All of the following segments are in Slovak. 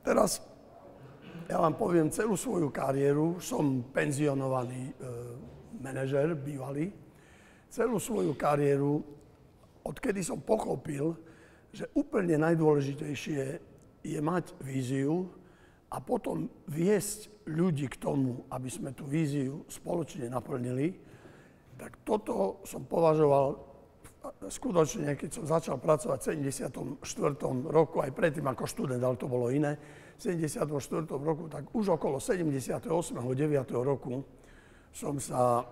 teraz ja vám poviem celú svoju kariéru. Som penzionovaný manažer, bývalý. Celú svoju kariéru, odkedy som pochopil, že úplne najdôležitejšie je mať víziu a potom viesť ľudí k tomu, aby sme tú víziu spoločne naplnili, tak toto som považoval skutočne, keď som začal pracovať v 74. roku, aj predtým ako študent, ale to bolo iné, v 74. roku, tak už okolo 78. 9. roku som sa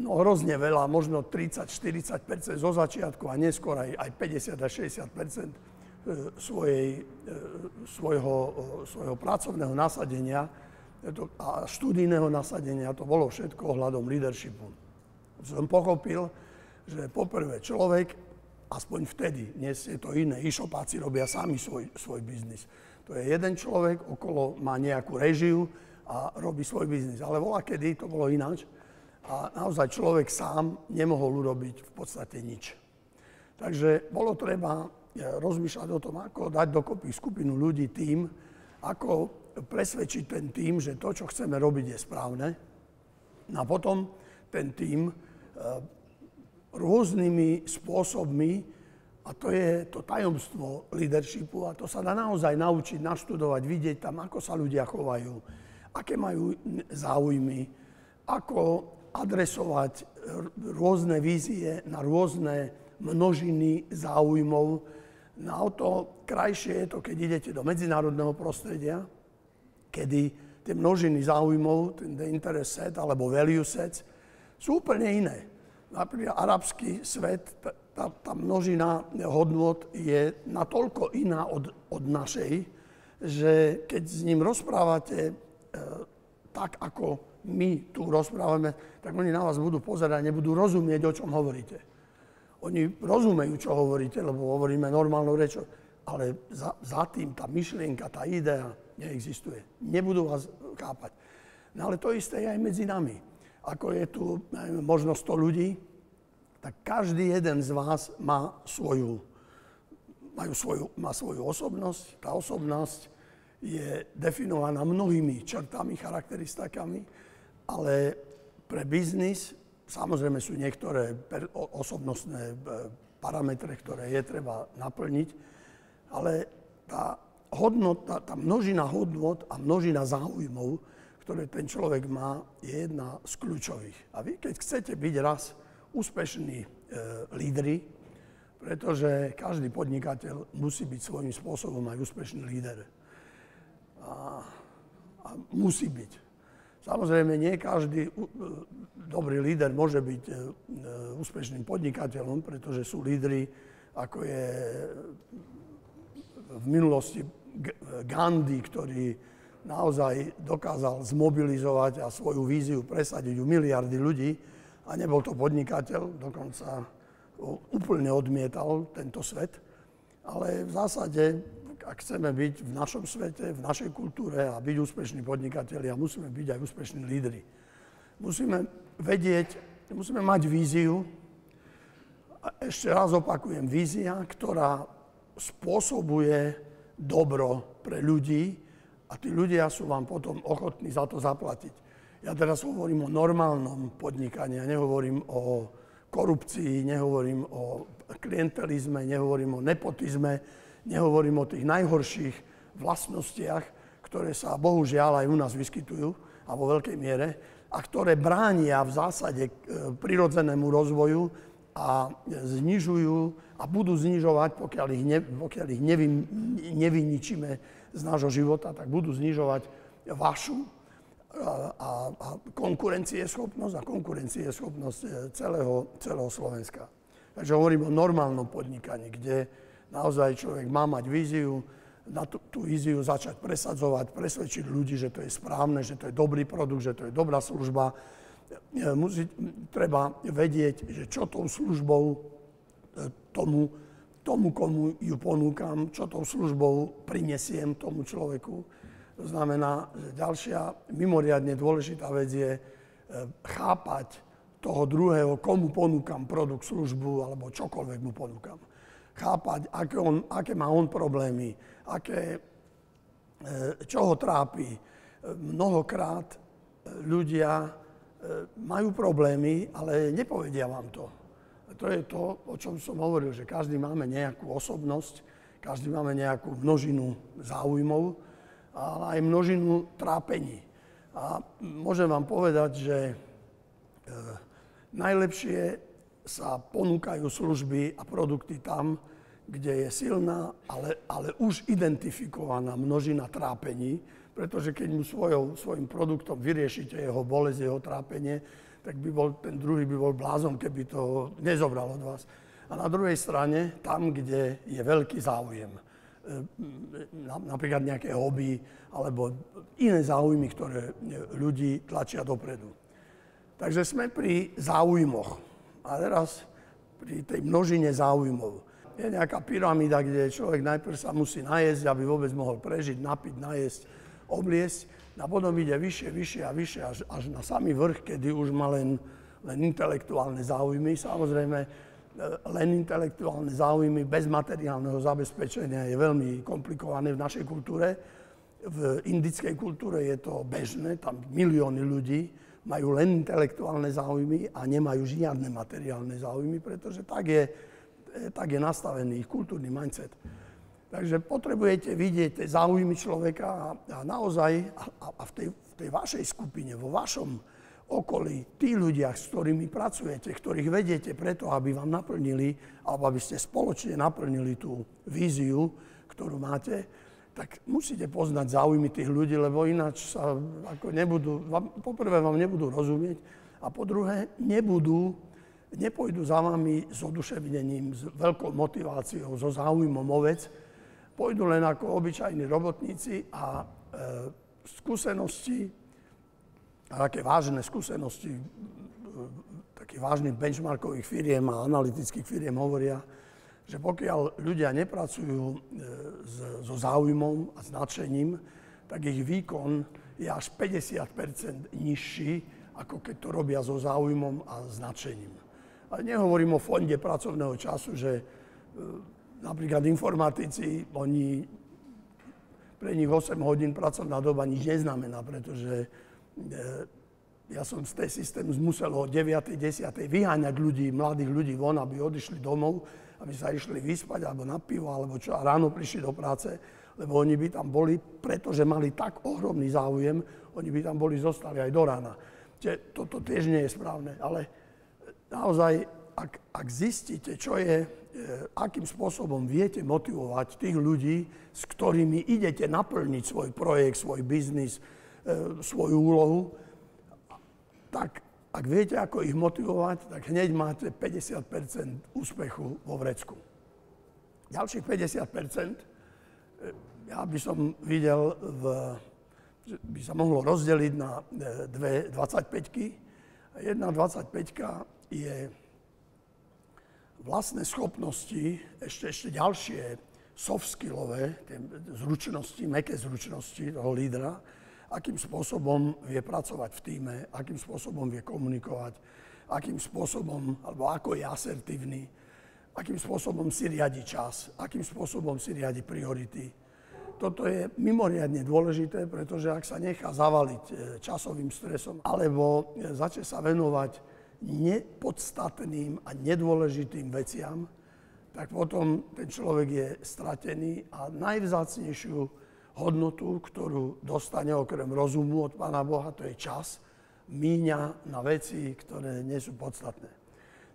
hrozne veľa, možno 30-40% zo začiatku a neskôr aj 50-60% svojho pracovného nasadenia a študijného nasadenia, to bolo všetko ohľadom leadershipu. Som pochopil, že poprvé človek, aspoň vtedy, dnes je to iné, e-shopáci robia sami svoj biznis. To je jeden človek, okolo má nejakú režiu a robí svoj biznis. Ale voľakedy to bolo ináč a naozaj človek sám nemohol urobiť v podstate nič. Takže bolo treba rozmýšľať o tom, ako dať dokopy skupinu ľudí, tým, ako presvedčiť ten tým, že to, čo chceme robiť, je správne. A potom ten tým rôznymi spôsobmi, a to je to tajomstvo leadershipu, a to sa dá naozaj naučiť, naštudovať, vidieť tam, ako sa ľudia chovajú, aké majú záujmy, ako adresovať rôzne vízie na rôzne množiny záujmov. No o to krajšie je to, keď idete do medzinárodného prostredia, kedy tie množiny záujmov, ten interest set alebo value sets, sú úplne iné. Napríklad arabský svet, tá množina hodnôt je natoľko iná od našej, že keď s ním rozprávate tak, ako my tu rozprávame, tak oni na vás budú pozerať, nebudú rozumieť, o čom hovoríte. Oni rozumejú, čo hovoríte, lebo hovoríme normálnou rečou, ale za tým tá myšlienka, tá idea neexistuje. Nebudú vás chápať. No ale to isté je aj medzi nami. Ako je tu možno 100 ľudí, tak každý jeden z vás má svoju osobnosť. Tá osobnosť je definovaná mnohými črtami, charakteristikami, ale pre biznis samozrejme sú niektoré osobnostné parametre, ktoré je treba naplniť, ale tá množina hodnôt a množina záujmov, ktoré ten človek má, je jedna z kľúčových. A vy, keď chcete byť raz úspešní lídri, pretože každý podnikateľ musí byť svojím spôsobom aj úspešný líder. A musí byť. Samozrejme, nie každý dobrý líder môže byť úspešným podnikateľom, pretože sú lídri, ako je v minulosti Gandhi, ktorý naozaj dokázal zmobilizovať a svoju víziu presadiť u miliardy ľudí a nebol to podnikateľ, dokonca úplne odmietal tento svet. Ale v zásade, ak chceme byť v našom svete, v našej kultúre a byť úspešní podnikatelia, musíme byť aj úspešní lídri. Musíme vedieť, musíme mať víziu. A ešte raz opakujem, vízia, ktorá spôsobuje dobro pre ľudí a tí ľudia sú vám potom ochotní za to zaplatiť. Ja teraz hovorím o normálnom podnikaní, ja nehovorím o korupcii, nehovorím o klientelizme, nehovorím o nepotizme, nehovorím o tých najhorších vlastnostiach, ktoré sa bohužiaľ aj u nás vyskytujú a vo veľkej miere a ktoré bránia v zásade prirodzenému rozvoju a znižujú a budú znižovať, pokiaľ ich nevyničíme z nášho života, tak budú znižovať vašu a konkurencieschopnosť a konkurencieschopnosť celého Slovenska. Takže hovorím o normálnom podnikaní, kde naozaj človek má mať víziu, na tú víziu začať presadzovať, presvedčiť ľudí, že to je správne, že to je dobrý produkt, že to je dobrá služba. Treba vedieť, že čo tou službou tomu, komu ju ponúkam, čo tou službou prinesiem tomu človeku. To znamená, že ďalšia mimoriadne dôležitá vec je chápať toho druhého, komu ponúkam produkt, službu alebo čokoľvek mu ponúkam. Chápať, aké má on problémy, čo ho trápi. Mnohokrát ľudia majú problémy, ale nepovedia vám to. To je to, o čom som hovoril, že každý máme nejakú osobnosť, každý máme nejakú množinu záujmov, ale aj množinu trápení. A môžem vám povedať, že najlepšie sa ponúkajú služby a produkty tam, kde je silná, ale už identifikovaná množina trápení, pretože keď mu svojim produktom vyriešite jeho bolesť, jeho trápenie, tak ten druhý by bol blázon, keby to nezobral od vás. A na druhej strane, tam, kde je veľký záujem, napríklad nejaké hobby alebo iné záujmy, ktoré ľudí tlačia dopredu. Takže sme pri záujmoch. A teraz pri tej množine záujmov. Je nejaká pyramída, kde človek najprv sa musí najesť, aby vôbec mohol prežiť, napiť, najesť, obliecť. A potom ide vyššie a vyššie, až na samý vrch, kedy už má len intelektuálne záujmy. Samozrejme, len intelektuálne záujmy bez materiálneho zabezpečenia je veľmi komplikované v našej kultúre. V indickej kultúre je to bežné, tam milióny ľudí majú len intelektuálne záujmy a nemajú žiadne materiálne záujmy, pretože tak je nastavený ich kultúrny mindset. Takže potrebujete vidieť tie záujmy človeka a naozaj v tej vašej skupine, vo vašom okolí, tí ľudia, s ktorými pracujete, ktorých vediete preto, aby vám naplnili, alebo aby ste spoločne naplnili tú víziu, ktorú máte, tak musíte poznať záujmy tých ľudí, lebo ináč sa poprvé vám nebudú rozumieť a po druhé nepôjdu za vami s oduševnením, s veľkou motiváciou, so záujmom o vec, pôjdu len ako obyčajní robotníci a skúsenosti, a také vážne skúsenosti takých vážnych benchmarkových firiem a analytických firiem hovoria, že pokiaľ ľudia nepracujú so záujmom a s nadšením, tak ich výkon je až 50% nižší, ako keď to robia so záujmom a s nadšením. Ale nehovorím o fonde pracovného času, že napríklad informatici, pre nich 8 hodín pracovná doba nič neznamená, pretože ja som z tej systému musel o 9. 10. vyháňať mladých ľudí von, aby odišli domov, aby sa išli vyspať, alebo na pivo, alebo čo, a ráno prišli do práce, lebo oni by tam boli, pretože mali tak ohromný záujem, oni by tam zostali aj do rána. Čiže toto tiež nie je správne, ale naozaj, ak zistíte, akým spôsobom viete motivovať tých ľudí, s ktorými idete naplniť svoj projekt, svoj biznis, svoju úlohu, tak ak viete, ako ich motivovať, tak hneď máte 50% úspechu vo vrecku. Ďalších 50% ja by som videl, že by sa mohlo rozdeliť na dve 25-ky. Jedna 25-ka je vlastné schopnosti, ešte ďalšie soft skillové, zručnosti, mäkké zručnosti toho lídra, akým spôsobom vie pracovať v tíme, akým spôsobom vie komunikovať, akým spôsobom, alebo ako je asertívny, akým spôsobom si riadi čas, akým spôsobom si riadi priority. Toto je mimoriadne dôležité, pretože ak sa nechá zavaliť časovým stresom, alebo začne sa venovať nepodstatným a nedôležitým veciam, tak potom ten človek je stratený a najvzácnejšiu hodnotu, ktorú dostane okrem rozumu od Pána Boha, to je čas, míňa na veci, ktoré nie sú podstatné.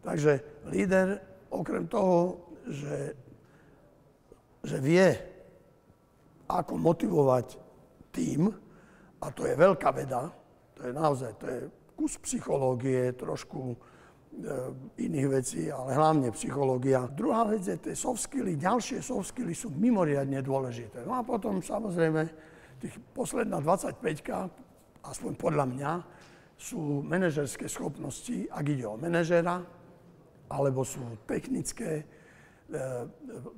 Takže líder, okrem toho, že vie, ako motivovať tím, a to je veľká veda, to je naozaj, to je kus psychológie, trošku iných vecí, ale hlavne psychológia. Druhá vec je tie soft skilly, ďalšie soft skilly sú mimoriadne dôležité. No a potom samozrejme, tých posledná 25-ka, aspoň podľa mňa, sú manažerské schopnosti, ak ide o manažera, alebo sú technické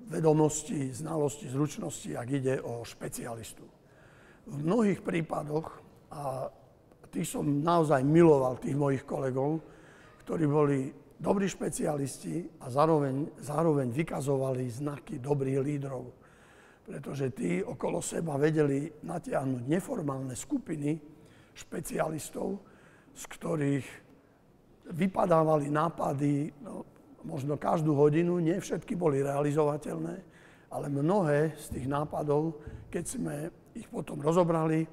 vedomosti, znalosti, zručnosti, ak ide o špecialistu. V mnohých prípadoch, a tých som naozaj miloval, tých mojich kolegov, ktorí boli dobrí špecialisti a zároveň vykazovali znaky dobrých lídrov. pretože tí okolo seba vedeli natiahnuť neformálne skupiny špecialistov, z ktorých vypadávali nápady, no, možno každú hodinu, nie všetky boli realizovateľné, ale mnohé z tých nápadov, keď sme ich potom rozobrali,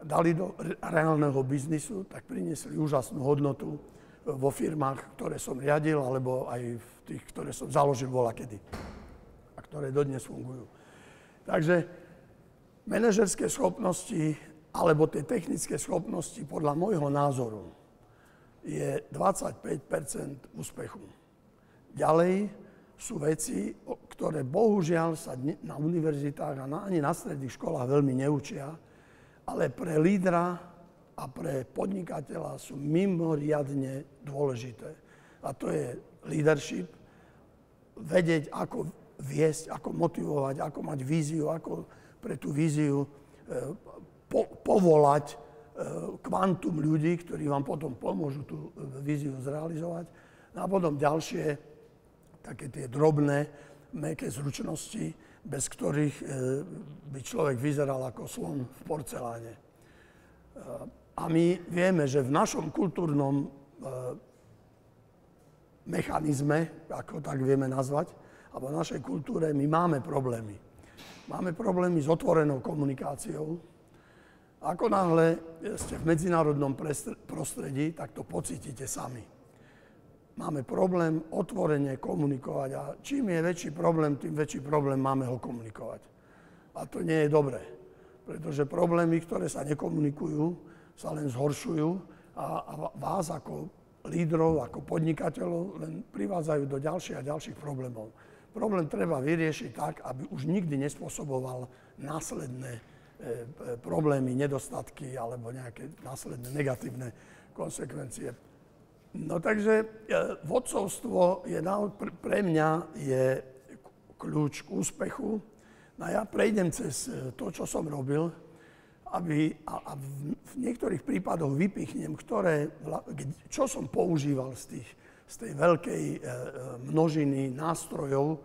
dali do reálneho biznisu, tak priniesli úžasnú hodnotu vo firmách, ktoré som riadil, alebo aj v tých, ktoré som založil volakedy a ktoré dodnes fungujú. Takže manažerské schopnosti alebo tie technické schopnosti podľa môjho názoru je 25% úspechu. Ďalej sú veci, ktoré bohužiaľ sa na univerzitách a ani na stredných školách veľmi neučia, ale pre lídra a pre podnikateľa sú mimoriadne dôležité. A to je leadership, vedieť, ako viesť, ako motivovať, ako mať víziu, ako pre tú víziu povolať kvantum ľudí, ktorí vám potom pomôžu tú víziu zrealizovať. A potom ďalšie, také tie drobné, mäkké zručnosti, bez ktorých by človek vyzeral ako slon v porceláne. A my vieme, že v našom kultúrnom mechanizme, ako tak vieme nazvať, alebo v našej kultúre my máme problémy. Máme problémy s otvorenou komunikáciou. Ako náhle ste v medzinárodnom prostredí, tak to pocítite sami. Máme problém otvorene komunikovať a čím je väčší problém, tým väčší problém máme ho komunikovať. A to nie je dobré, pretože problémy, ktoré sa nekomunikujú, sa len zhoršujú a vás ako lídrov, ako podnikateľov len privádzajú do ďalších a ďalších problémov. Problém treba vyriešiť tak, aby už nikdy nespôsoboval následné problémy, nedostatky alebo nejaké následné negatívne konsekvencie. No takže vodcovstvo je pre mňa je kľúč k úspechu. No ja prejdem cez to, čo som robil, a v niektorých prípadoch vypichnem, čo som používal z tej veľkej množiny nástrojov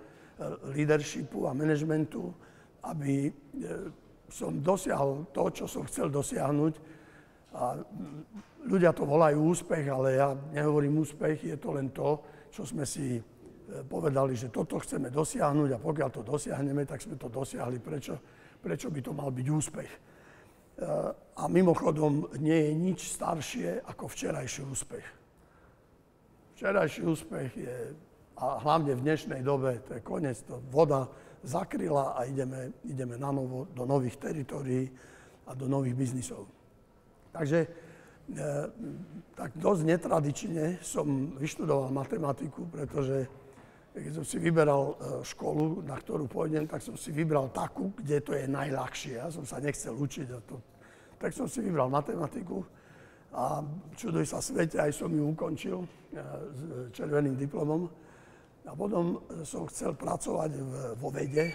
leadershipu a managementu, aby som dosiahol to, čo som chcel dosiahnuť. A ľudia to volajú úspech, ale ja nehovorím úspech, je to len to, čo sme si povedali, že toto chceme dosiahnuť a pokiaľ to dosiahneme, tak sme to dosiahli. Prečo by to mal byť úspech? A mimochodom nie je nič staršie ako včerajší úspech. Včerajší úspech je, a hlavne v dnešnej dobe, to je koniec, to voda zakryla a ideme na novo do nových teritórií a do nových biznisov. Takže tak dosť netradične som vyštudoval matematiku, pretože keď som si vyberal školu, na ktorú pôjdem, tak som si vybral takú, kde to je najľahšie. Ja som sa nechcel učiť. Tak som si vybral matematiku a čuduj sa svete, aj som ju ukončil s červeným diplomom. A potom som chcel pracovať vo vede.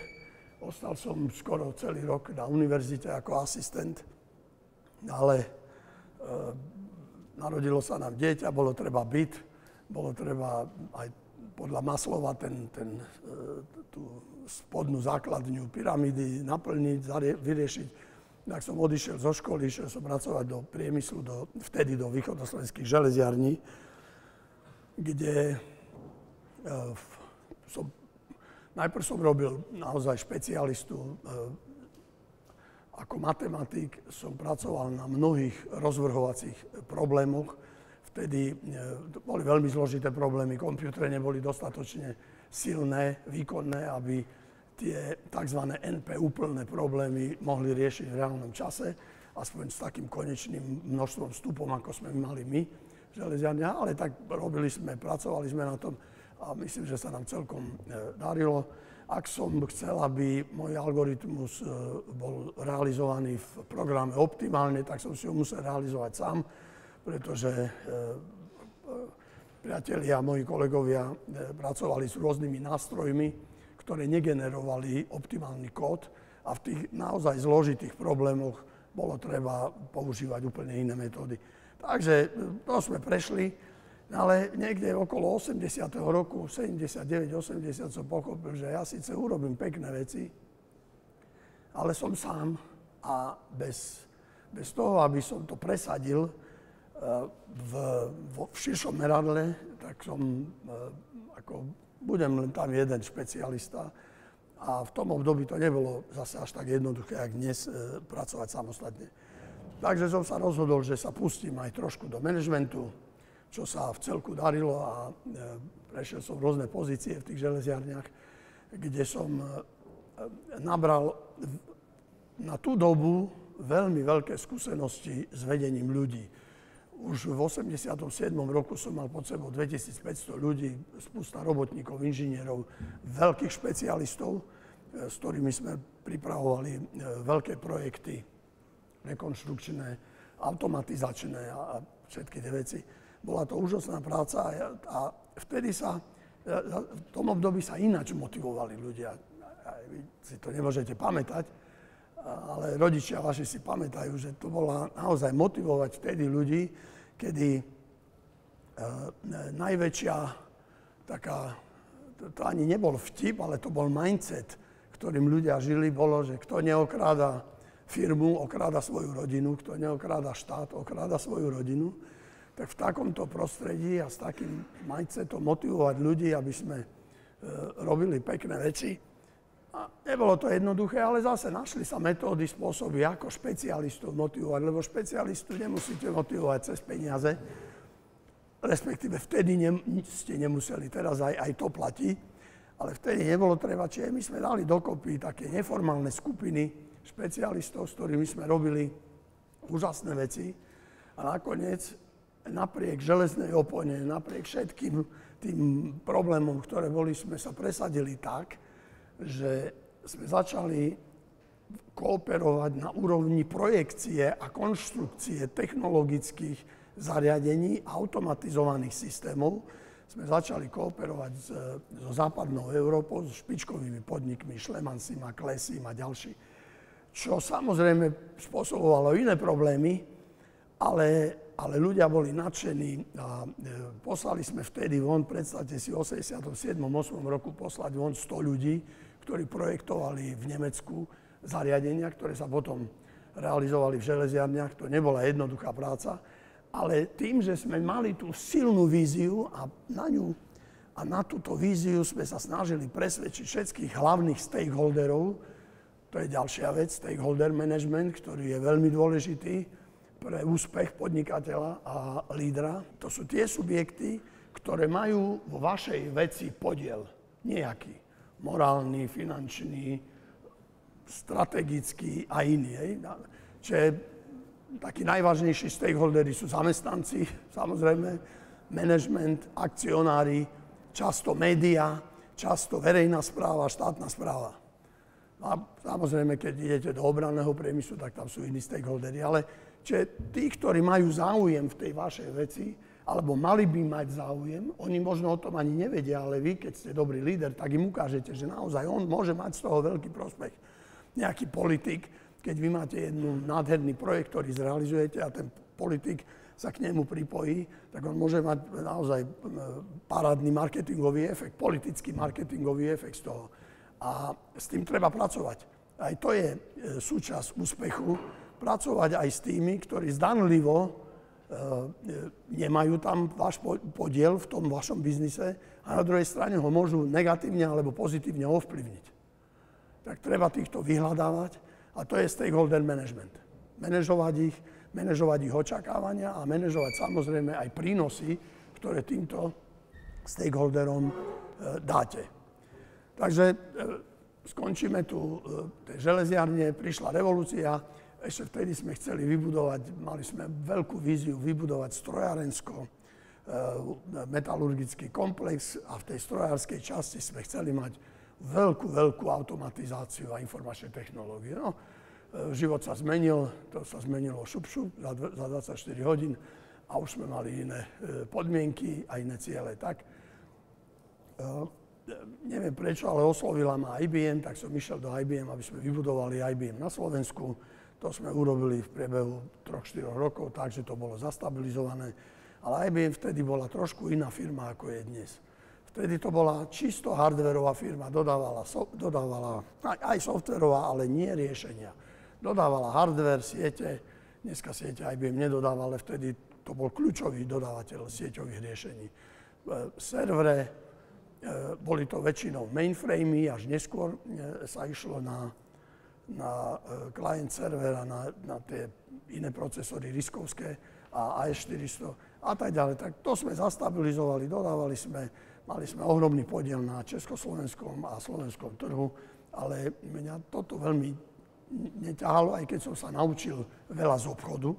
Ostal som skoro celý rok na univerzite ako asistent, ale narodilo sa nám dieťa, bolo treba byt, bolo treba aj podľa Maslova tú spodnú základňu pyramídy naplniť, vyriešiť. Tak som odišiel zo školy, išiel som pracovať do priemyslu, vtedy do východoslovenských železiarní, kde najprv som robil naozaj špecialistu. Ako matematik som pracoval na mnohých rozvrhovacích problémoch. Vtedy boli veľmi zložité problémy, počítače neboli dostatočne silné, výkonné, aby tie tzv. NP úplné problémy mohli riešiť v reálnom čase, aspoň s takým konečným množstvom vstupom, ako sme mali my, železiarnia, ale tak pracovali sme na tom a myslím, že sa nám celkom darilo. Ak som chcel, aby môj algoritmus bol realizovaný v programe optimálne, tak som si ho musel realizovať sám, pretože priatelia a moji kolegovia pracovali s rôznymi nástrojmi, ktoré negenerovali optimálny kód a v tých naozaj zložitých problémoch bolo treba používať úplne iné metódy. Takže to sme prešli, ale niekde okolo 80. roku, 79-80 som pochopil, že ja síce urobím pekné veci, ale som sám a bez toho, aby som to presadil v širšom meradle, tak budem len tam jeden špecialista. A v tom období to nebolo zase až tak jednoduché, ako dnes pracovať samostatne. Takže som sa rozhodol, že sa pustím aj trošku do manažmentu, čo sa v celku darilo a prešiel som rôzne pozície v tých železiarniach, kde som nabral na tú dobu veľmi veľké skúsenosti s vedením ľudí. Už v 87. roku som mal pod sebou 2500 ľudí, spústa robotníkov, inžinierov, veľkých špecialistov, s ktorými sme pripravovali veľké projekty, rekonštrukčné, automatizačné a všetky tie veci. Bola to úžasná práca a vtedy v tom období sa ináč motivovali ľudia. Vy si to nemôžete pamätať, ale rodičia vaši si pamätajú, že to bola naozaj motivovať vtedy ľudí, kedy najväčšia taká, to ani nebol vtip, ale to bol mindset, ktorým ľudia žili, bolo, že kto neokráda firmu, okráda svoju rodinu, kto neokráda štát, okráda svoju rodinu. Tak v takomto prostredí a s takým mindsetom motivovať ľudí, aby sme robili pekné veci. A nebolo to jednoduché, ale zase našli sa metódy, spôsoby, ako špecialistov motivovať, lebo špecialistu nemusíte motivovať cez peniaze, respektíve vtedy ste nemuseli, teraz aj to platí, ale vtedy nebolo treba, čiže my sme dali dokopy také neformálne skupiny špecialistov, s ktorými sme robili úžasné veci a nakoniec napriek železnej opone, napriek všetkým tým problémom, ktoré boli, sme sa presadili tak, že sme začali kooperovať na úrovni projekcie a konštrukcie technologických zariadení, automatizovaných systémov. Sme začali kooperovať so západnou Európou, so špičkovými podnikmi, Schlemansim a Klesim a ďalší. Čo samozrejme spôsobovalo iné problémy, ale ľudia boli nadšení a poslali sme vtedy von, predstavte si, v 87. 8. roku poslať von 100 ľudí, ktorí projektovali v Nemecku zariadenia, ktoré sa potom realizovali v železiarniach. To nebola jednoduchá práca, ale tým, že sme mali tú silnú víziu a na túto víziu sme sa snažili presvedčiť všetkých hlavných stakeholderov, to je ďalšia vec, stakeholder management, ktorý je veľmi dôležitý pre úspech podnikateľa a lídra. To sú tie subjekty, ktoré majú vo vašej veci podiel nejaký. Morálny, finančný, strategický a iný. Čiže takí najvážnejší stakeholdery sú zamestnanci, samozrejme, management, akcionári, často média, často verejná správa, štátna správa. A samozrejme, keď idete do obranného priemyslu, tak tam sú iní stakeholdery. Ale čiže tí, ktorí majú záujem v tej vašej veci, alebo mali by mať záujem, oni možno o tom ani nevedia, ale vy, keď ste dobrý líder, tak im ukážete, že naozaj on môže mať z toho veľký prospech. Nejaký politik, keď vy máte jeden nádherný projekt, ktorý zrealizujete a ten politik sa k nemu pripojí, tak on môže mať naozaj parádny marketingový efekt, politický marketingový efekt z toho. A s tým treba pracovať. Aj to je súčasť úspechu, pracovať aj s tými, ktorí zdanlivo nemajú tam váš podiel v tom vašom biznise a na druhej strane ho môžu negatívne alebo pozitívne ovplyvniť. Tak treba týchto vyhľadávať a to je stakeholder management. Manažovať ich očakávania a manažovať samozrejme aj prínosy, ktoré týmto stakeholderom dáte. Takže skončíme tu tej železiarne, prišla revolúcia. Ešte vtedy sme chceli mali sme veľkú víziu vybudovať strojárensko-metalurgický komplex a v tej strojárskej časti sme chceli mať veľkú automatizáciu a informačné technológie. No, život sa zmenil, to sa zmenilo šup za 24 hodín a už sme mali iné podmienky a iné ciele. Tak, neviem prečo, ale oslovila ma IBM, tak som išiel do IBM, aby sme vybudovali IBM na Slovensku. To sme urobili v priebehu 3-4 rokov, takže to bolo zastabilizované. Ale IBM vtedy bola trošku iná firma, ako je dnes. Vtedy to bola čisto hardwareová firma, dodávala aj softwareová, ale nie riešenia. Dodávala hardware, siete, dneska siete IBM nedodáva, ale vtedy to bol kľúčový dodávateľ sieťových riešení. Servere, boli to väčšinou mainframey, až neskôr sa išlo na client server a na tie iné procesory riskovské a AS400 a tak ďalej. Tak to sme zastabilizovali, dodávali sme, mali sme ohromný podiel na československom a slovenskom trhu, ale mňa toto veľmi neťahalo, aj keď som sa naučil veľa z obchodu.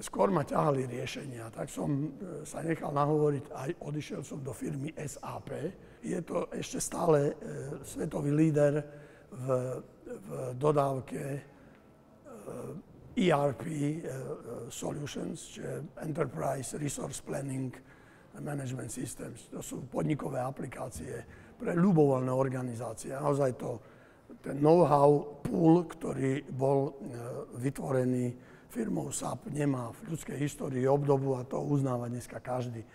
Skôr ma ťahali riešenia, tak som sa nechal nahovoriť a odišiel som do firmy SAP. Je to ešte stále svetový líder v dodávke ERP Solutions, čiže Enterprise Resource Planning Management Systems. To sú podnikové aplikácie pre ľubovoľné organizácie. Naozaj ten know-how pool, ktorý bol vytvorený firmou SAP, nemá v ľudskej histórii obdobu a to uznáva dneska každý.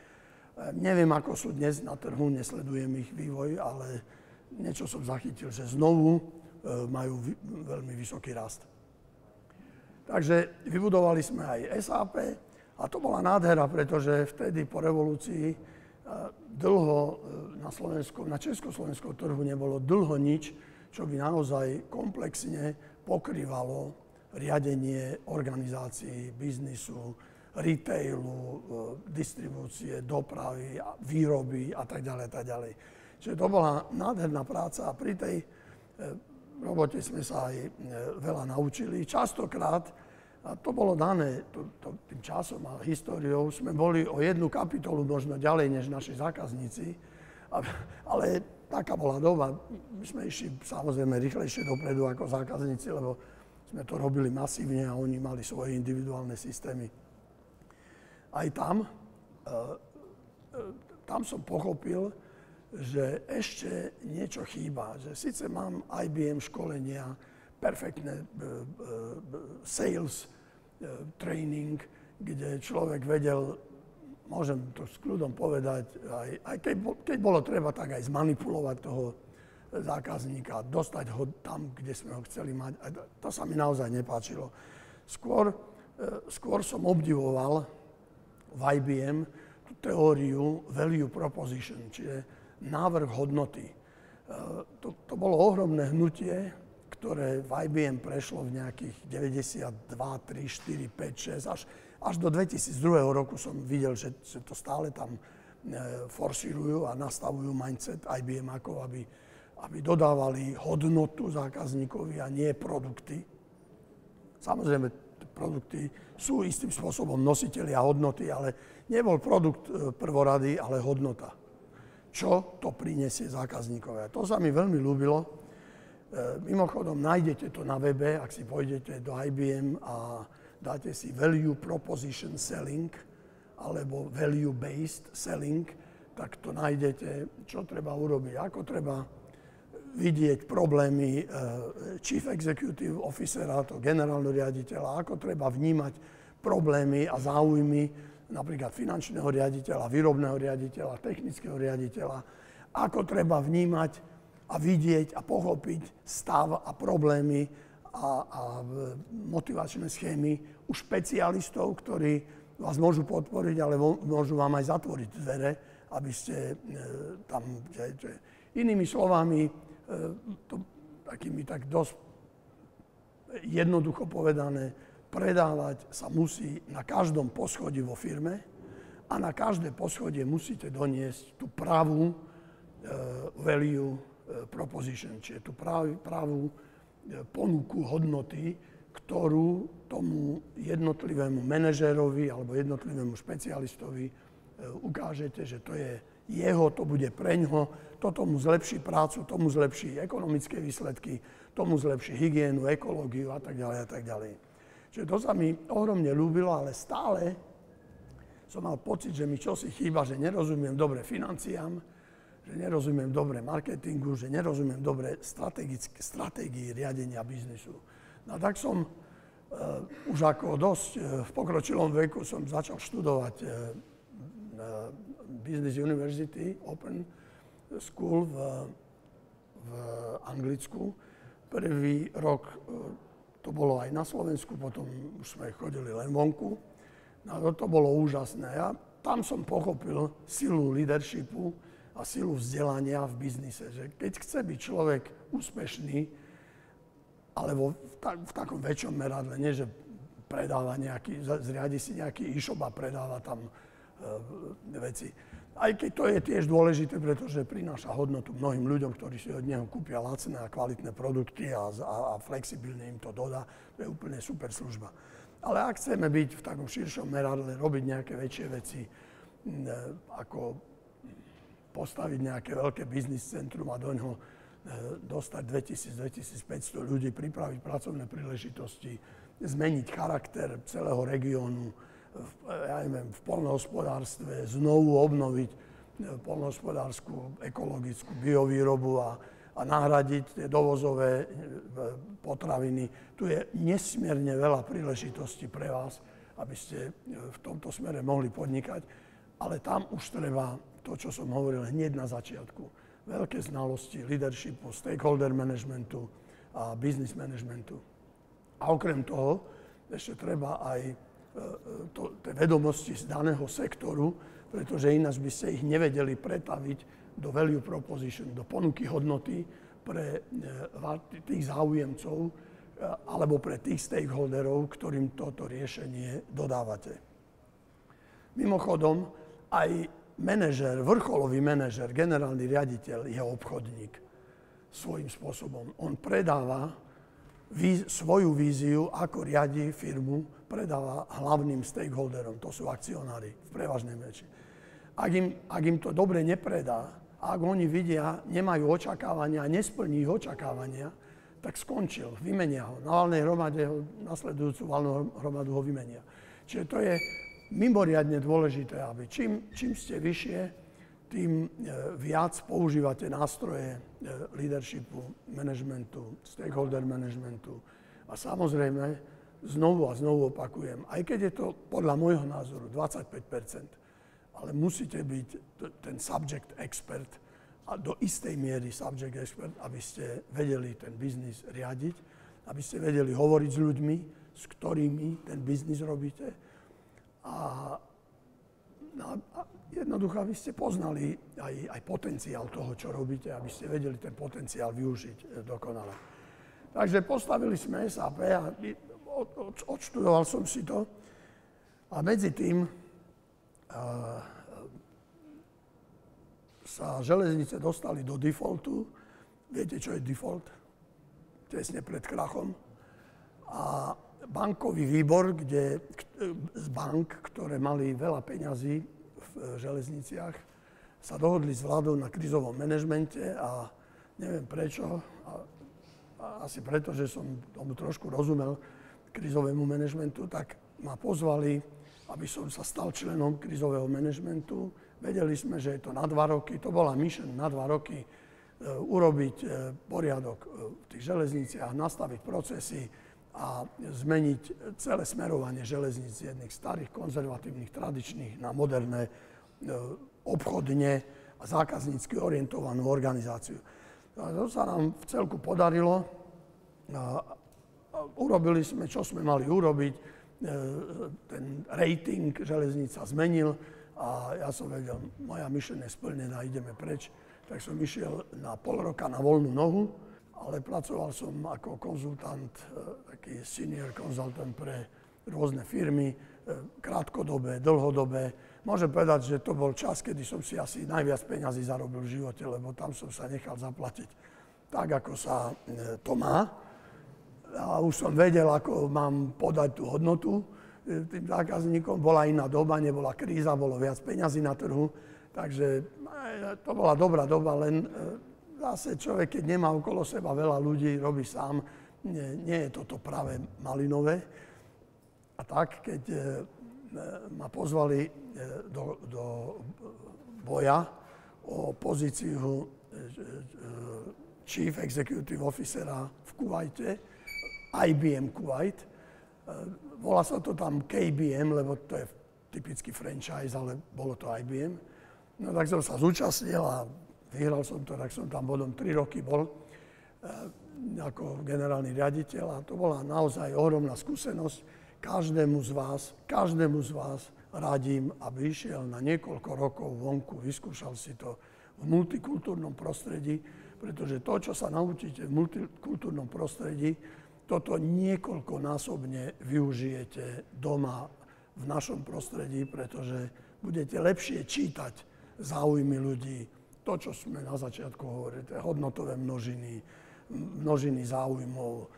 Neviem, ako sú dnes na trhu, nesledujem ich vývoj, ale niečo som zachytil, že znovu majú veľmi vysoký rast. Takže vybudovali sme aj SAP a to bola nádhera, pretože vtedy po revolúcii dlho na československom trhu nebolo dlho nič, čo by naozaj komplexne pokrývalo riadenie organizácií, biznisu, retailu, distribúcie, dopravy, výroby a tak ďalej, tak ďalej. Čiže to bola nádherná práca a pri tej robote sme sa aj veľa naučili. Častokrát, a to bolo dané tým časom a históriou, sme boli o jednu kapitolu možno ďalej než naši zákazníci, ale taká bola doba. My sme išli samozrejme rýchlejšie dopredu ako zákazníci, lebo sme to robili masívne a oni mali svoje individuálne systémy. Aj tam som pochopil, že ešte niečo chýba. Že síce mám IBM školenia, perfektné sales training, kde človek vedel, môžem to s kľudom povedať, aj keď bolo treba, tak aj zmanipulovať toho zákazníka, dostať ho tam, kde sme ho chceli mať. A to sa mi naozaj nepáčilo. Skôr som obdivoval v IBM tú teóriu value proposition, čiže návrh hodnoty. To bolo ohromné hnutie, ktoré v IBM prešlo v nejakých 92, 3, 4, 5, 6, až do 2002 roku som videl, že to stále tam forsírujú a nastavujú mindset IBM ako, aby dodávali hodnotu zákazníkovi a nie produkty. Samozrejme, produkty sú istým spôsobom nositelia hodnoty, ale nebol produkt prvorady, ale hodnota. Čo to prinesie zákazníkovi. To sa mi veľmi ľúbilo. Mimochodom, nájdete to na webe, ak si pôjdete do IBM a dáte si Value Proposition Selling alebo Value Based Selling, tak to nájdete, čo treba urobiť, ako treba vidieť problémy Chief Executive Officera, to generálneho riaditeľa, ako treba vnímať problémy a záujmy napríklad finančného riaditeľa, výrobného riaditeľa, technického riaditeľa, ako treba vnímať a vidieť a pochopiť stav a problémy a motivačné schémy u špecialistov, ktorí vás môžu podporiť, ale môžu vám aj zatvoriť dvere, aby ste tam... Inými slovami, takými tak dosť jednoducho povedané, predávať sa musí na každom poschodí vo firme a na každé poschodie musíte doniesť tú pravú value proposition, čiže tú pravú ponuku hodnoty, ktorú tomu jednotlivému manažérovi alebo jednotlivému špecialistovi ukážete, že to je jeho, to bude preňho, to tomu zlepší prácu, tomu zlepší ekonomické výsledky, tomu zlepší hygienu, ekológiu a tak ďalej a tak ďalej. Čiže to sa mi ohromne ľúbilo, ale stále som mal pocit, že mi čosi chýba, že nerozumiem dobre financiám, že nerozumiem dobre marketingu, že nerozumiem dobre stratégii riadenia biznisu. No tak som už ako dosť v pokročilom veku som začal študovať Business University Open School v Anglicku. Prvý rok to bolo aj na Slovensku, potom už sme chodili len vonku. No, to bolo úžasné. Tam som pochopil silu leadershipu a silu vzdelania v biznise. Že keď chce byť človek úspešný, alebo v takom väčšom meradle, nie že predáva zriadi si nejaký e-shop a predáva tam veci. Aj keď to je tiež dôležité, pretože prináša hodnotu mnohým ľuďom, ktorí si od neho kúpia lacné a kvalitné produkty a flexibilne im to dodá. To je úplne super služba. Ale ak chceme byť v takom širšom meradle, robiť nejaké väčšie veci, ako postaviť nejaké veľké biznis centrum a do ňoho dostať 2000-2500 ľudí, pripraviť pracovné príležitosti, zmeniť charakter celého regiónu, v poľnohospodárstve, znovu obnoviť poľnohospodárskú, ekologickú biovýrobu a nahradiť tie dovozové potraviny. Tu je nesmierne veľa príležitostí pre vás, aby ste v tomto smere mohli podnikať, ale tam už treba to, čo som hovoril hneď na začiatku. Veľké znalosti leadershipu, stakeholder managementu a business managementu. A okrem toho ešte treba aj tie vedomosti z daného sektoru, pretože ináč by ste ich nevedeli pretaviť do value proposition, do ponuky hodnoty pre tých záujemcov alebo pre tých stakeholderov, ktorým toto riešenie dodávate. Mimochodom, aj manažer, vrcholový manažer, generálny riaditeľ je obchodník svojím spôsobom. On predáva svoju víziu, ako riadi firmu, predáva hlavným stakeholderom, to sú akcionári v prevažnej väčšine. Ak im to dobre nepredá, ak oni vidia, nemajú očakávania a nesplní ich očakávania, tak skončil, vymenia ho. Na valnej hromade nasledujúcu valnú hromadu ho vymenia. Čiže to je mimoriadne dôležité, aby čím ste vyššie, tým viac používate nástroje leadershipu, managementu, stakeholder managementu. A samozrejme, znovu a znovu opakujem, aj keď je to podľa môjho názoru 25%, ale musíte byť ten subject expert a do istej miery subject expert, aby ste vedeli ten biznis riadiť, aby ste vedeli hovoriť s ľuďmi, s ktorými ten biznis robíte. A jednoducho, aby ste poznali aj potenciál toho, čo robíte, aby ste vedeli ten potenciál využiť dokonale. Takže postavili sme SAP a odštudoval som si to a medzi tým sa železnice dostali do defaultu. Viete, čo je default? Tesne pred krachom. A bankový výbor, z bank, ktoré mali veľa peňazí v železniciach, sa dohodli s vládou na krizovom manažmente a neviem prečo, asi preto, že som tomu trošku rozumel, krizovému manažmentu, tak ma pozvali, aby som sa stal členom krizového manažmentu. Vedeli sme, že je to na 2 roky, to bola mission na 2 roky, urobiť poriadok v tých železniciach, nastaviť procesy a zmeniť celé smerovanie železníc z jedných starých, konzervatívnych, tradičných na moderné, obchodne a zákaznícky orientovanú organizáciu. To sa nám v celku podarilo. Urobili sme, čo sme mali urobiť. Ten rating železníc sa zmenil a ja som vedel, moja mission je splnená, ideme preč. Tak som išiel na pol roka na voľnú nohu, ale pracoval som ako konzultant, taký senior konzultant pre rôzne firmy, krátkodobé, dlhodobé. Môžem povedať, že to bol čas, kedy som si asi najviac peňazí zarobil v živote, lebo tam som sa nechal zaplatiť tak, ako sa to má. A už som vedel, ako mám podať tú hodnotu tým zákazníkom. Bola iná doba, nebola kríza, bolo viac peňazí na trhu. Takže to bola dobrá doba, len zase človek, keď nemá okolo seba veľa ľudí, robí sám, nie je toto práve malinové. A tak, keď ma pozvali do boja o pozíciu Chief Executive Officera v Kuvajte, IBM Kuwait. Volá sa to tam KBM, lebo to je typický franchise, ale bolo to IBM. No tak som sa zúčastnil a vyhral som to, tak som tam bodom 3 roky bol ako generálny riaditeľ a to bola naozaj ohromná skúsenosť. Každému z vás radím, aby išiel na niekoľko rokov vonku, vyskúšal si to v multikultúrnom prostredí, pretože to, čo sa naučíte v multikultúrnom prostredí, toto niekoľkonásobne využijete doma v našom prostredí, pretože budete lepšie čítať záujmy ľudí. To, čo sme na začiatku hovorili, hodnotové množiny záujmov.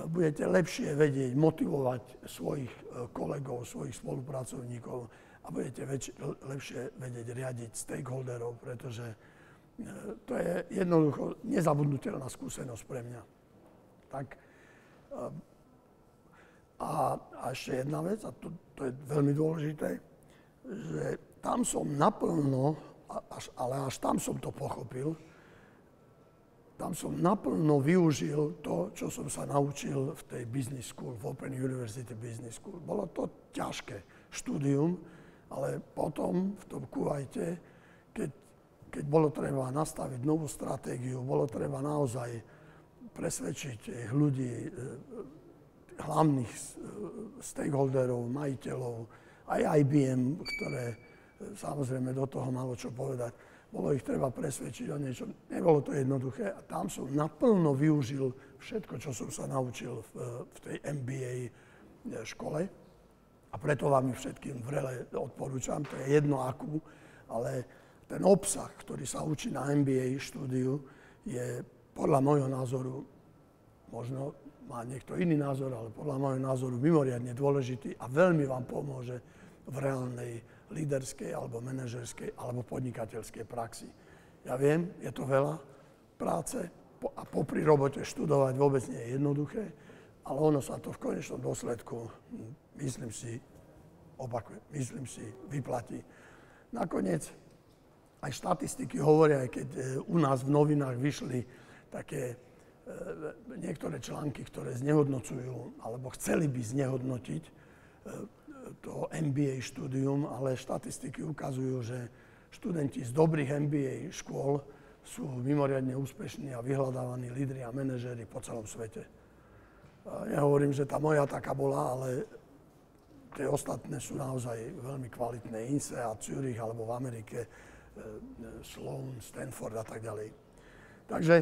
Budete lepšie vedieť motivovať svojich kolegov, svojich spolupracovníkov a budete lepšie vedieť riadiť stakeholderov, pretože to je jednoducho nezabudnutelná skúsenosť pre mňa. Tak, a ešte jedna vec, a to je veľmi dôležité, že tam som naplno, ale až tam som to pochopil, tam som naplno využil to, čo som sa naučil v tej business school, v Open University Business School. Bolo to ťažké štúdium, ale potom v tom Kuvajte, keď bolo treba nastaviť novú stratégiu, bolo treba naozaj presvedčiť ľudí, hlavných stakeholderov, majiteľov, aj IBM, ktoré samozrejme do toho malo čo povedať. Bolo ich treba presvedčiť o niečom. Nebolo to jednoduché a tam som naplno využil všetko, čo som sa naučil v tej MBA škole. A preto vám ich všetkým vrele odporúčam. To je jedno akú, ale ten obsah, ktorý sa učí na MBA štúdiu, je podľa môjho názoru, možno má niekto iný názor, ale podľa môjho názoru mimoriadne dôležitý a veľmi vám pomôže v reálnej líderskej alebo manažerskej alebo podnikateľskej praxi. Ja viem, je to veľa práce a popri robote študovať vôbec nie je jednoduché, ale ono sa to v konečnom dôsledku, myslím si, vyplatí. Nakoniec aj štatistiky hovoria, aj keď u nás v novinách vyšli také niektoré články, ktoré znehodnocujú alebo chceli by znehodnotiť to MBA štúdium, ale štatistiky ukazujú, že študenti z dobrých MBA škôl sú mimoriadne úspešní a vyhľadávaní lídri a manažéri po celom svete. Ja hovorím, že tá moja taká bola, ale tie ostatné sú naozaj veľmi kvalitné. INSEAD, Zurich alebo v Amerike, Sloan, Stanford a tak ďalej. Takže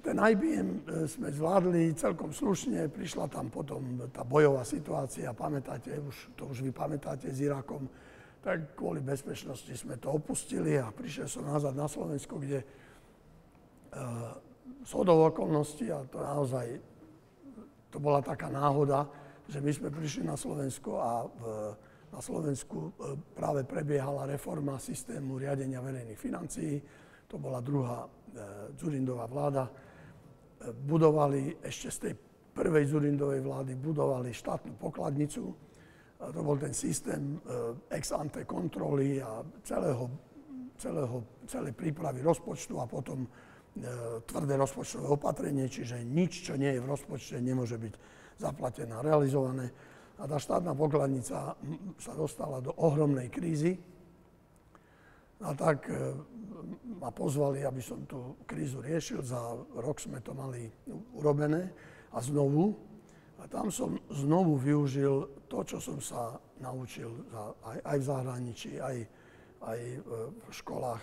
ten IBM sme zvládli celkom slušne, prišla tam potom tá bojová situácia, pamätáte, to už vy pamätáte s Irakom, tak kvôli bezpečnosti sme to opustili a prišiel som nazad na Slovensko, kde zhodou okolností, a to naozaj, to bola taká náhoda, že my sme prišli na Slovensko a na Slovensku práve prebiehala reforma systému riadenia verejných financií. To bola druhá Dzurindová vláda. Budovali ešte z tej prvej Dzurindovej vlády budovali štátnu pokladnicu. A to bol ten systém ex ante kontroly a celej prípravy rozpočtu a potom tvrdé rozpočtové opatrenie, čiže nič, čo nie je v rozpočte, nemôže byť zaplatené a realizované. A tá štátna pokladnica sa dostala do ohromnej krízy. A tak ma pozvali, aby som tú krízu riešil. Za rok sme to mali urobené a znovu. A tam som znovu využil to, čo som sa naučil aj v zahraničí, aj v školách,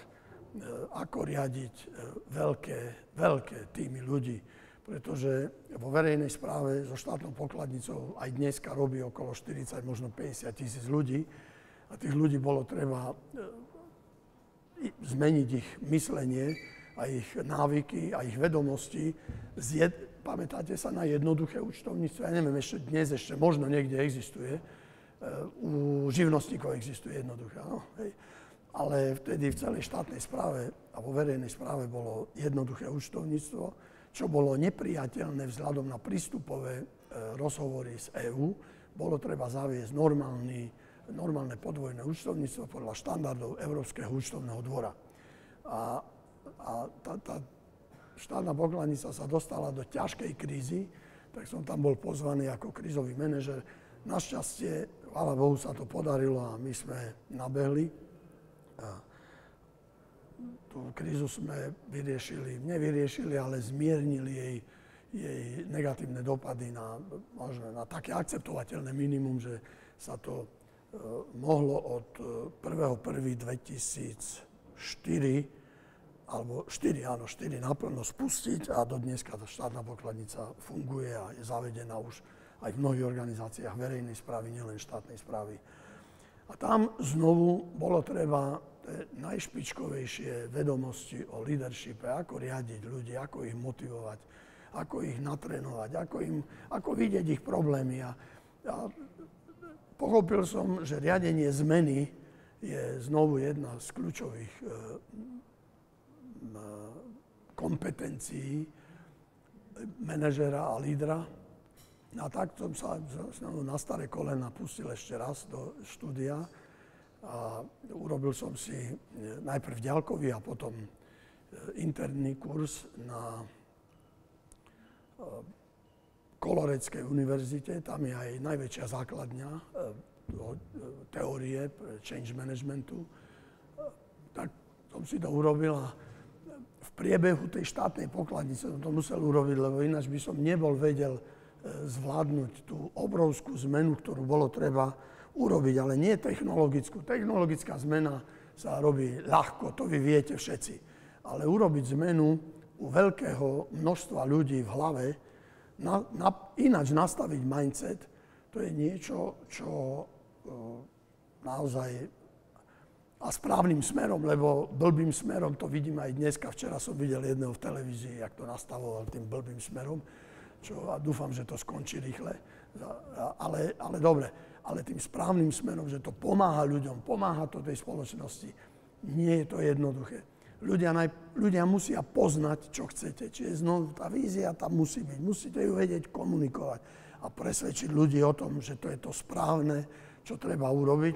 ako riadiť veľké týmy ľudí. Pretože vo verejnej správe so štátnou pokladnicou aj dneska robí okolo 40, možno 50 tisíc ľudí. A tých ľudí bolo treba zmeniť ich myslenie a ich návyky a ich vedomosti. Pamätáte sa na jednoduché účtovníctvo? Ja neviem, ešte možno niekde existuje. U živnostníkov existuje jednoduché, no, hej. Ale vtedy v celej štátnej správe a vo verejnej správe bolo jednoduché účtovníctvo, čo bolo nepriateľné vzhľadom na prístupové rozhovory z EÚ. Bolo treba zaviesť normálne podvojné účtovníctvo podľa štandardov Európskeho účtovného dvora. A tá štátna pokladnica sa dostala do ťažkej krízy, tak som tam bol pozvaný ako krízový manažer. Našťastie, chvála Bohu, sa to podarilo a my sme nabehli. tú krízu sme nevyriešili, ale zmiernili jej negatívne dopady možno na také akceptovateľné minimum, že sa to mohlo od 1.1.2004 alebo 4 naplno spustiť a do dneska tá štátna pokladnica funguje a je zavedená už aj v mnohých organizáciách verejnej správy, nielen štátnej správy. A tam znovu bolo treba najšpičkovejšie vedomosti o leadershipe, ako riadiť ľudí, ako ich motivovať, ako ich natrénovať, ako vidieť ich problémy. A pochopil som, že riadenie zmeny je znovu jedna z kľúčových kompetencií manažera a lídra. A tak som sa na staré kolena pustil ešte raz do štúdia a urobil som si najprv ďalkový a potom interný kurz na Koloreckej univerzite. Tam je aj najväčšia základňa teórie change managementu. Tak som si to urobil a v priebehu tej štátnej pokladnice som to musel urobiť, lebo ináč by som nebol vedel zvládnuť tú obrovskú zmenu, ktorú bolo treba urobiť, ale nie technologickú. Technologická zmena sa robí ľahko, to vy viete všetci. Ale urobiť zmenu u veľkého množstva ľudí v hlave, ináč nastaviť mindset, to je niečo, čo naozaj a správnym smerom, lebo blbým smerom to vidím aj dneska. Včera som videl jedného v televízii, jak to nastavoval tým blbým smerom, a dúfam, že to skončí rýchle. Ale dobre, ale tým správnym smerom, že to pomáha ľuďom, pomáha to tej spoločnosti, nie je to jednoduché. Ľudia musia poznať, čo chcete. Čiže znovu tá vízia tam musí byť. Musíte ju vedieť komunikovať a presvedčiť ľudí o tom, že to je to správne, čo treba urobiť.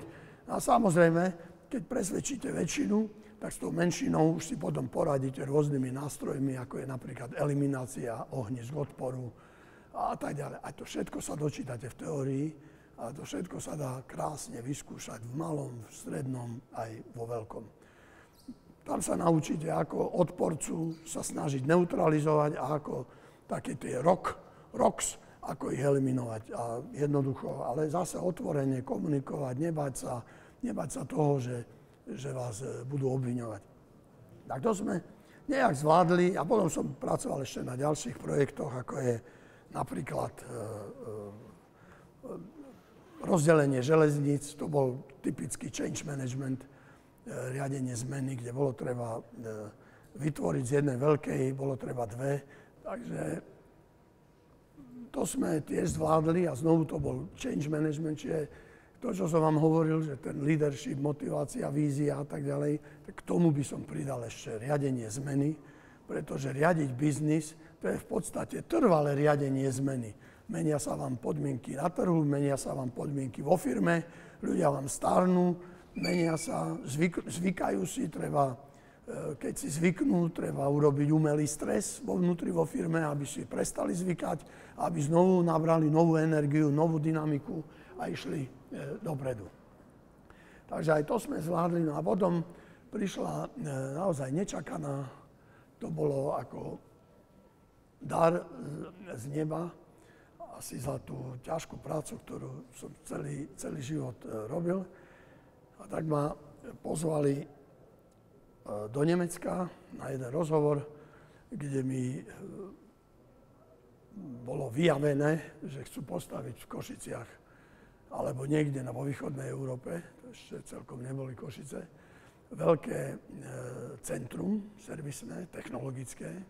A samozrejme, keď presvedčíte väčšinu, tak s tou menšinou už si potom poradíte rôznymi nástrojmi, ako je napríklad eliminácia ohnízk odporu a tak ďalej. A to všetko sa dočítate v teórii a to všetko sa dá krásne vyskúšať v malom, v strednom aj vo veľkom. Tam sa naučíte, ako odporcu sa snažiť neutralizovať a ako také tie rocks, ako ich eliminovať. A jednoducho, ale zase otvorene komunikovať, nebať sa toho, že vás budú obviňovať. Tak to sme nejak zvládli a potom som pracoval ešte na ďalších projektoch, ako je napríklad rozdelenie železníc, to bol typický change management, riadenie zmeny, kde bolo treba vytvoriť z jednej veľkej, bolo treba dve. Takže to sme tiež zvládli a znovu to bol change management, čiže to, čo som vám hovoril, že ten leadership, motivácia, vízia a tak ďalej, tak k tomu by som pridal ešte riadenie zmeny, pretože riadiť biznis, to je v podstate trvalé riadenie zmeny. Menia sa vám podmienky na trhu, menia sa vám podmienky vo firme, ľudia vám starnú, menia sa, zvykajú si, keď si zvyknú, treba urobiť umelý stres vo vnútri vo firme, aby si prestali zvykať, aby znovu nabrali novú energiu, novú dynamiku a išli dopredu. Takže aj to sme zvládli. No a potom prišla naozaj nečakaná, to bolo ako dar z neba, asi za tú ťažkú prácu, ktorú som celý život robil. A tak ma pozvali do Nemecka na jeden rozhovor, kde mi bolo vyjavené, že chcú postaviť v Košiciach alebo niekde vo východnej Európe, to ešte celkom neboli Košice, veľké centrum servisné, technologické.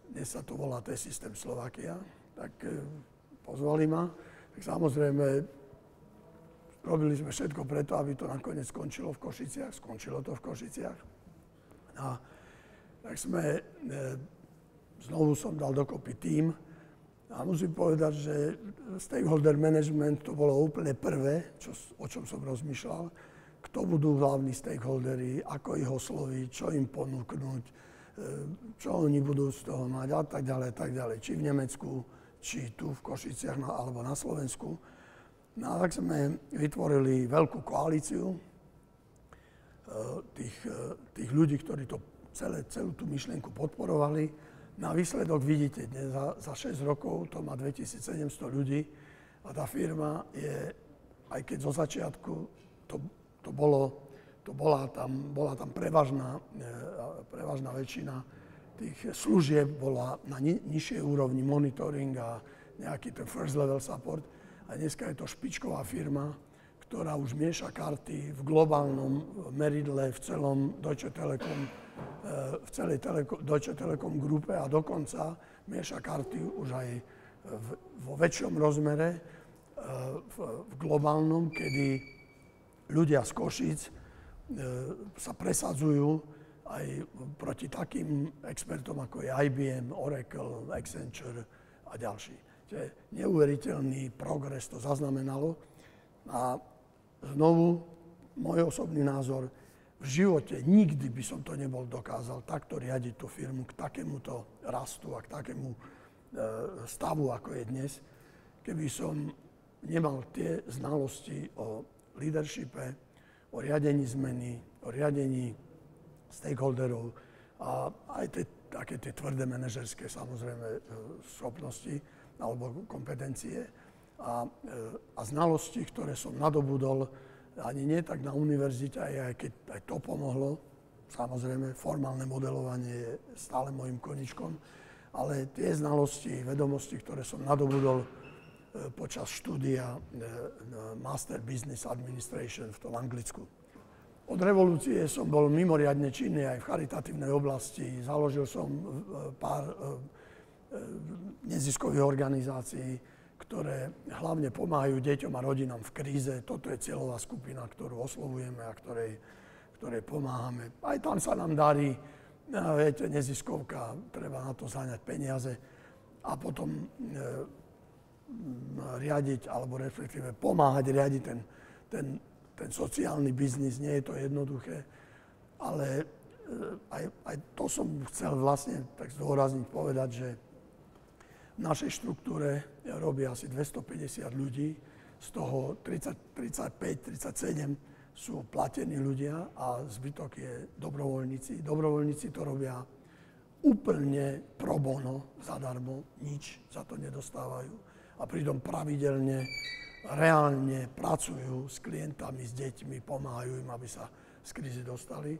Dnes sa to volá T-System Slovakia. Tak pozvali ma. Tak samozrejme, robili sme všetko preto, aby to nakoniec skončilo v Košiciach. Skončilo to v Košiciach. A tak znovu som dal dokopy tím. A musím povedať, že stakeholder management to bolo úplne prvé, o čom som rozmýšľal. Kto budú hlavní stakeholdery, ako ich osloviť, čo im ponúknuť, čo oni budú z toho mať a tak ďalej. Či v Nemecku, či tu v Košiciach, alebo na Slovensku. No a tak sme vytvorili veľkú koalíciu. tých ľudí, ktorí celú tú myšlienku podporovali. Na výsledok vidíte, dnes za 6 rokov to má 2700 ľudí a tá firma je, aj keď zo začiatku bola tam prevažná väčšina tých služieb bola na nižšej úrovni, monitoring a nejaký ten first level support. A dneska je to špičková firma, ktorá už mieša karty v globálnom meridle v celom Deutsche Telekom, v celej Deutsche Telekom grupe a dokonca mieša karty už aj vo väčšom rozmere v globálnom, kedy ľudia z Košíc sa presadzujú aj proti takým expertom, ako je IBM, Oracle, Accenture a ďalší. Čiže neuveriteľný progres to zaznamenalo. A znovu, môj osobný názor, v živote nikdy by som to nebol dokázal takto riadiť tú firmu k takémuto rastu a k takému stavu, ako je dnes, keby som nemal tie znalosti o leadershipe, o riadení zmeny, o riadení stakeholderov a aj také tie tvrdé manažerské, samozrejme, schopnosti alebo kompetencie a znalosti, ktoré som nadobudol ani nie tak na univerzite, aj keď aj to pomohlo. Samozrejme, formálne modelovanie je stále môjim koničkom, ale tie znalosti, vedomosti, ktoré som nadobudol počas štúdia Master Business Administration v tom Anglicku. Od revolúcie som bol mimoriadne činný aj v charitatívnej oblasti. Založil som pár neziskových organizácií, ktoré hlavne pomáhajú deťom a rodinám v kríze. Toto je cieľová skupina, ktorú oslovujeme a ktorej pomáhame. Aj tam sa nám darí, viete, neziskovka, treba na to zháňať peniaze a potom riadiť, alebo respektíve pomáhať riadiť ten sociálny biznis. Nie je to jednoduché, ale aj to som chcel vlastne tak zdôrazniť, povedať, že v našej štruktúre robí asi 250 ľudí, z toho 35-37 sú platení ľudia a zbytok je dobrovoľníci. Dobrovoľníci to robia úplne pro bono, zadarmo, nič za to nedostávajú. A pritom pravidelne, reálne pracujú s klientami, s deťmi, pomáhajú im, aby sa z krízy dostali.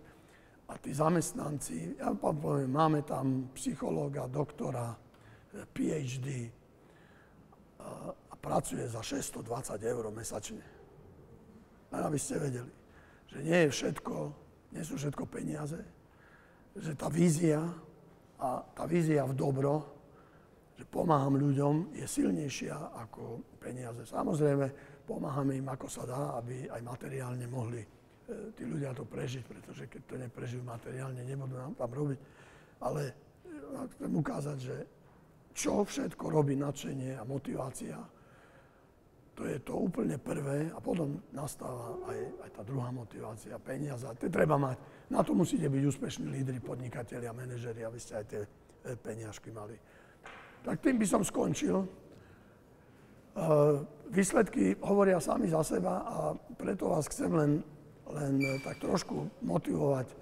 A tí zamestnanci, ja poviem, máme tam psychológa, doktora, PhD a pracuje za 620 € mesačne. Len aby ste vedeli, že nie sú všetko peniaze, že tá vízia v dobro, že pomáham ľuďom, je silnejšia ako peniaze. Samozrejme, pomáhame im ako sa dá, aby aj materiálne mohli tí ľudia to prežiť, pretože keď to neprežijú materiálne, nebudú nám tam robiť. Ale chcem ukázať, že čo všetko robí nadšenie a motivácia, to je to úplne prvé a potom nastáva aj tá druhá motivácia, peniaze. To treba mať. Na to musíte byť úspešní lídri, podnikatelia, manažeri, aby ste aj tie peniažky mali. Tak tým by som skončil. Výsledky hovoria sami za seba a preto vás chcem len tak trošku motivovať,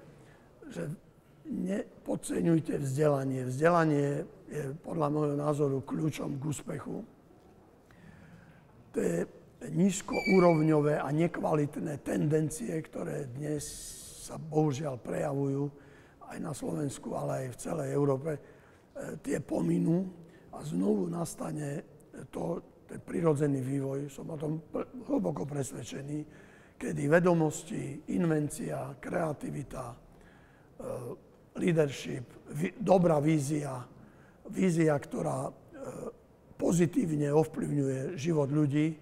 že nepodceňujte vzdelanie. Vzdelanie je podľa môjho názoru kľúčom k úspechu. Tie nízkoúrovňové a nekvalitné tendencie, ktoré dnes sa bohužiaľ prejavujú aj na Slovensku, ale aj v celej Európe, tie pominú a znovu nastane ten prirodzený vývoj. Som o tom hlboko presvedčený, kedy vedomosti, invencia, kreativita, leadership, dobrá vízia, ktorá pozitívne ovplyvňuje život ľudí,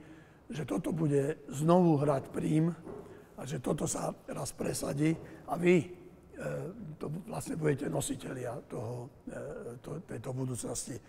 že toto bude znovu hrať prím a že toto sa raz presadí a vy to vlastne budete nositelia tejto budúcnosti.